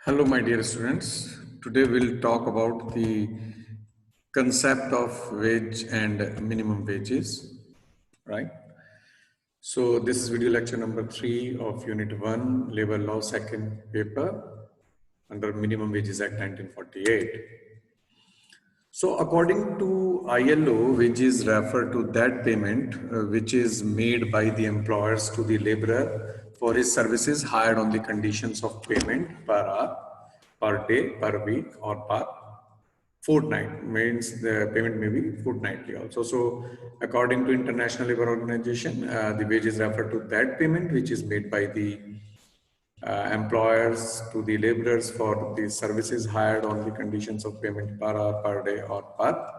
Hello, my dear students. Today we'll talk about the concept of wage and minimum wages, right? So this is video lecture number 3 of Unit 1, Labor Law, second paper under Minimum Wages Act 1948. So according to ILO, wages refer to that payment which is made by the employers to the laborer for his services hired on the conditions of payment per hour, per day, per week, or per fortnight. Means the payment may be fortnightly also. So according to International Labour Organization, the wages refer to that payment which is made by the employers to the laborers for the services hired on the conditions of payment per hour, per day, or per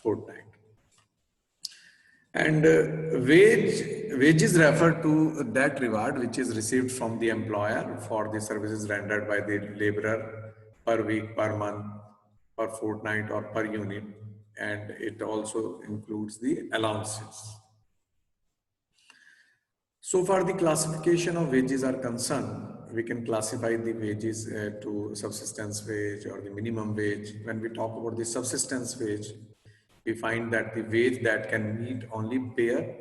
fortnight. And wages refer to that reward which is received from the employer for the services rendered by the laborer per week, per month, per fortnight, or per unit. And it also includes the allowances. So far, the classification of wages are concerned, we can classify the wages to subsistence wage or the minimum wage. When we talk about the subsistence wage, we find that the wage that can meet only bare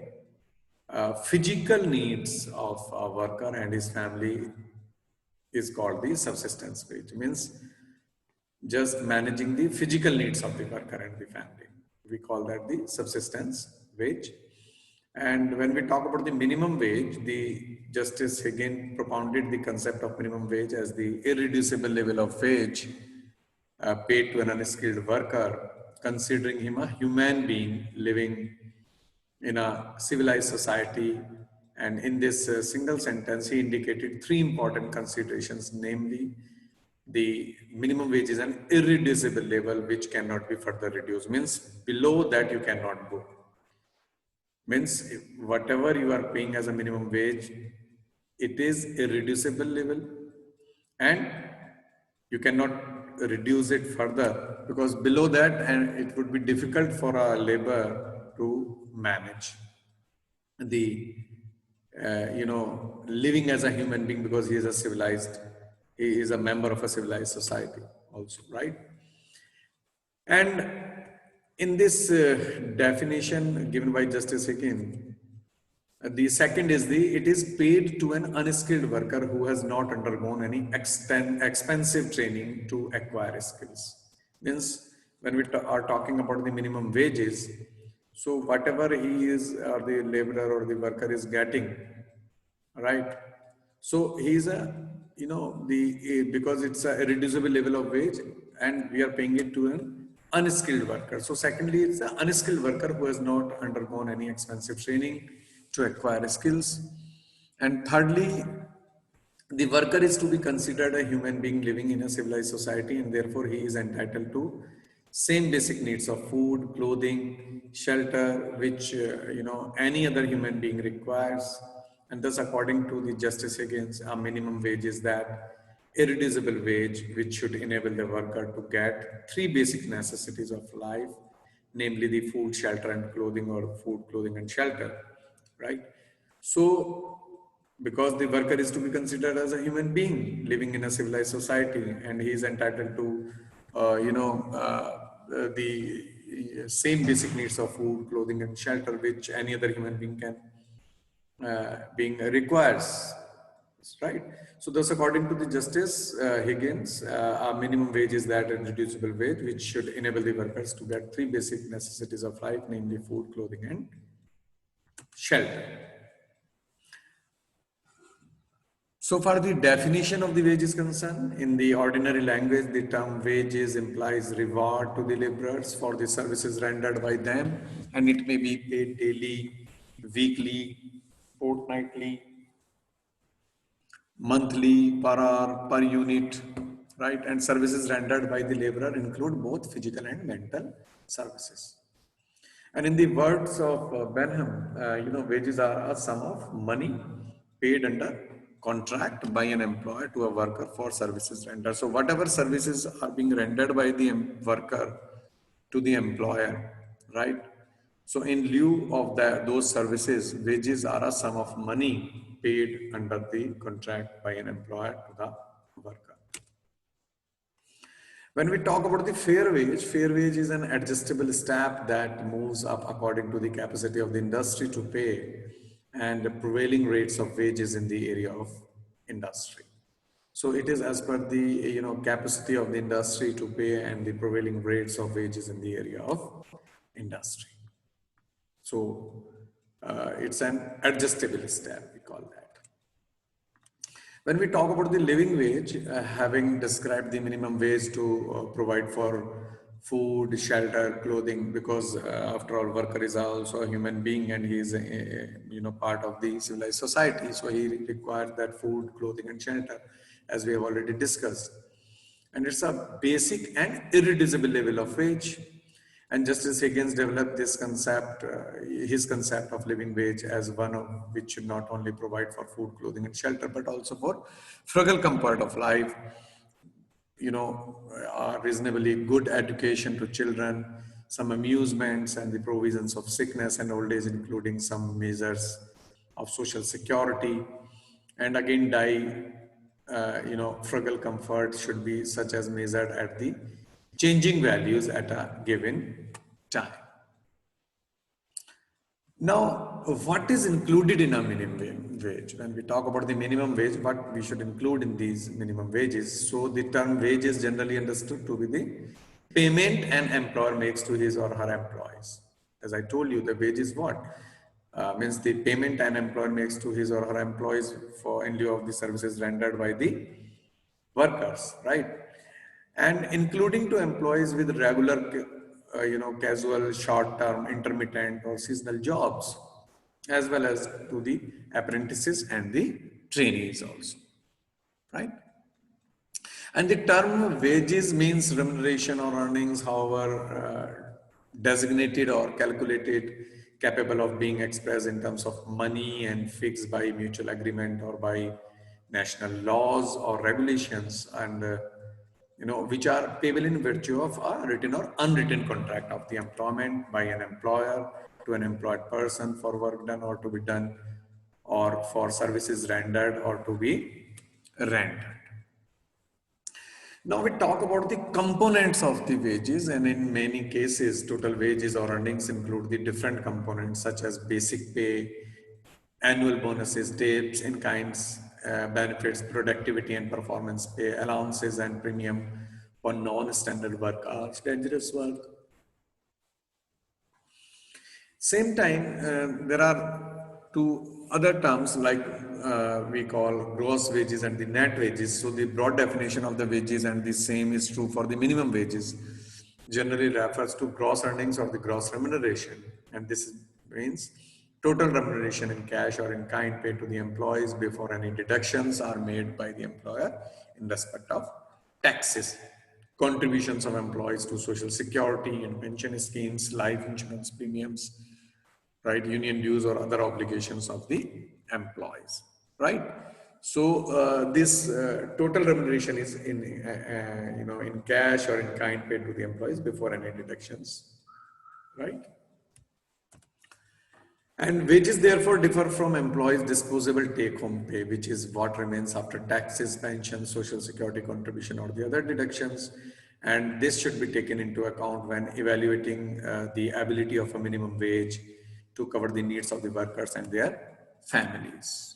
physical needs of a worker and his family is called the subsistence wage. Means just managing the physical needs of the worker and the family. We call that the subsistence wage. And when we talk about the minimum wage, the Justice Higgins propounded the concept of minimum wage as the irreducible level of wage paid to an unskilled worker, considering him a human being living in a civilized society. And in this single sentence, he indicated three important considerations, namely, the minimum wage is an irreducible level which cannot be further reduced. Means below that you cannot go. Means whatever you are paying as a minimum wage, it is irreducible level and you cannot reduce it further, because below that and it would be difficult for a labor to manage the living as a human being, because he is a member of a civilized society also, right? And in this definition given by Justice Higgins, the second is it is paid to an unskilled worker who has not undergone any expensive training to acquire skills. Means when we are talking about the minimum wages, so whatever he is, or the laborer or the worker is getting, right? So he is because it's a irreducible level of wage and we are paying it to an unskilled worker. So secondly, it's an unskilled worker who has not undergone any expensive training to acquire skills. And thirdly, the worker is to be considered a human being living in a civilized society, and therefore he is entitled to same basic needs of food, clothing, shelter, which any other human being requires. And thus, according to the Justice Higgins, a minimum wage is that irreducible wage which should enable the worker to get three basic necessities of life, namely the food, shelter, and clothing, or food, clothing, and shelter, right? So because the worker is to be considered as a human being living in a civilized society, and he is entitled to the same basic needs of food, clothing, and shelter which any other human being can being requires, right? So thus, according to the Justice Higgins, a minimum wage is that irreducible wage which should enable the workers to get three basic necessities of life, namely food, clothing, and shelter. So far, the definition of the wage is concerned. In the ordinary language, the term wages implies reward to the laborers for the services rendered by them, and it may be paid daily, weekly, fortnightly, monthly, per hour, per unit, right? And services rendered by the laborer include both physical and mental services. And in the words of Benham, wages are a sum of money paid under contract by an employer to a worker for services rendered. So whatever services are being rendered by the worker to the employer, right? So in lieu of those services, wages are a sum of money paid under the contract by an employer to the worker. When we talk about the fair wage is an adjustable step that moves up according to the capacity of the industry to pay and the prevailing rates of wages in the area of industry. So it is as per the capacity of the industry to pay and the prevailing rates of wages in the area of industry. So it's an adjustable step, we call that. When we talk about the living wage, having described the minimum wage to provide for food, shelter, clothing, because after all, worker is also a human being and he is part of the civilized society. So he requires that food, clothing, and shelter, as we have already discussed. And it's a basic and irreducible level of wage. And Justice Higgins developed this concept, his concept of living wage as one of which should not only provide for food, clothing, and shelter, but also for frugal comfort of life, reasonably good education to children, some amusements, and the provisions of sickness and old age, including some measures of social security. And again, frugal comfort should be such as measured at the changing values at a given time. Now, what is included in a minimum wage? When we talk about the minimum wage, what we should include in these minimum wages? So the term wage is generally understood to be the payment an employer makes to his or her employees. As I told you, the wage is what? Means the payment an employer makes to his or her employees for in lieu of the services rendered by the workers, right? And including to employees with regular, casual, short-term, intermittent or seasonal jobs, as well as to the apprentices and the trainees also, right? And the term wages means remuneration or earnings, however designated or calculated, capable of being expressed in terms of money and fixed by mutual agreement or by national laws or regulations, and which are payable in virtue of a written or unwritten contract of the employment by an employer to an employed person for work done or to be done, or for services rendered or to be rendered. Now we talk about the components of the wages, and in many cases, total wages or earnings include the different components such as basic pay, annual bonuses, tips in kinds, benefits, productivity and performance pay, allowances and premium for non-standard work hours, dangerous work. Same time, there are two other terms like we call gross wages and the net wages. So the broad definition of the wages, and the same is true for the minimum wages, generally refers to gross earnings or the gross remuneration. And this means total remuneration in cash or in kind paid to the employees before any deductions are made by the employer in respect of taxes, contributions of employees to social security and pension schemes, life insurance premiums, right, union dues or other obligations of the employees, right? So this total remuneration is in cash or in kind paid to the employees before any deductions, right? And wages therefore differ from employees' disposable take-home pay, which is what remains after taxes, pension, social security contribution, or the other deductions. And this should be taken into account when evaluating the ability of a minimum wage to cover the needs of the workers and their families.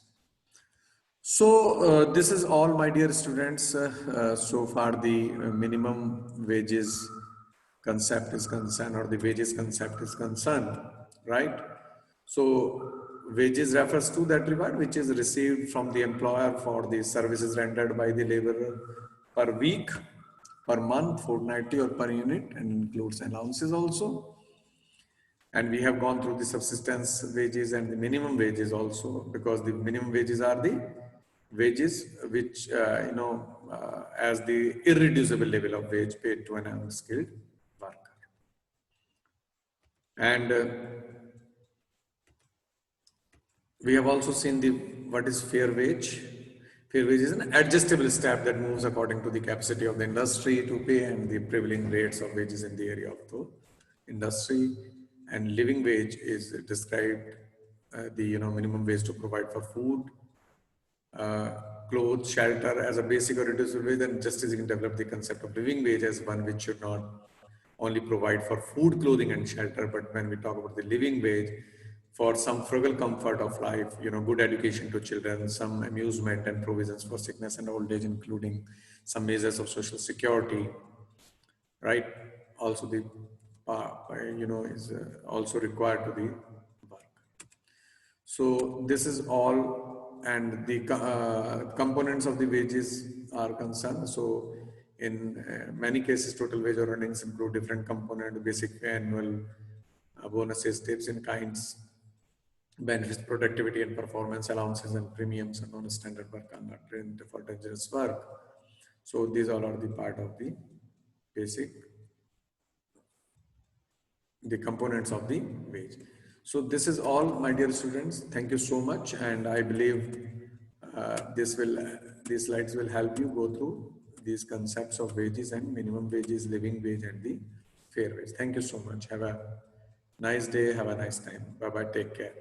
So this is all, my dear students. So far the minimum wages concept is concerned, or the wages concept is concerned, right? So wages refers to that reward which is received from the employer for the services rendered by the laborer per week, per month, fortnightly, or per unit, and includes allowances also. And we have gone through the subsistence wages and the minimum wages also, because the minimum wages are the wages which, as the irreducible level of wage paid to an unskilled worker. And we have also seen what is fair wage. Fair wage is an adjustable step that moves according to the capacity of the industry to pay and the prevailing rates of wages in the area of the industry. And living wage is described the minimum wage to provide for food, clothes, shelter as a basic or reducible wage, then Justice League developed the concept of living wage as one which should not only provide for food, clothing, and shelter, but when we talk about the living wage, for some frugal comfort of life, good education to children, some amusement and provisions for sickness and old age, including some measures of social security, right? Also the, is also required to the work. So this is all, and the components of the wages are concerned. So in many cases, total wage or earnings include different components: basic annual bonuses, tips in kinds, benefits, productivity and performance allowances, and premiums, and non-standard work are not trained for dangerous work. So these all are the part of the basic, the components of the wage. So this is all, my dear students. Thank you so much, and I believe these slides will help you go through these concepts of wages and minimum wages, living wage, and the fair wage. Thank you so much. Have a nice day. Have a nice time. Bye bye. Take care.